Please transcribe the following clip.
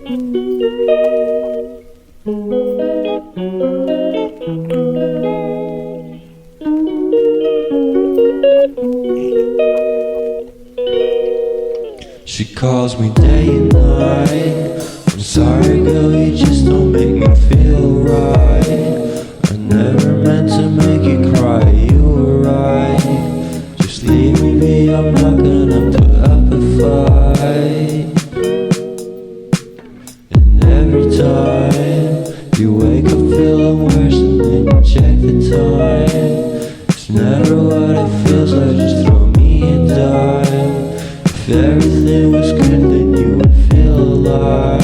She calls me day and night. I'm sorry girl, you just don't make me feel right. I never meant to make you cry, you were right. Just leave me be, I'm not gonna put up a fight. And every time you wake up feeling worse and then you check the time. It's never what it feels like, just throw me a dime. If everything was good then you would feel alive.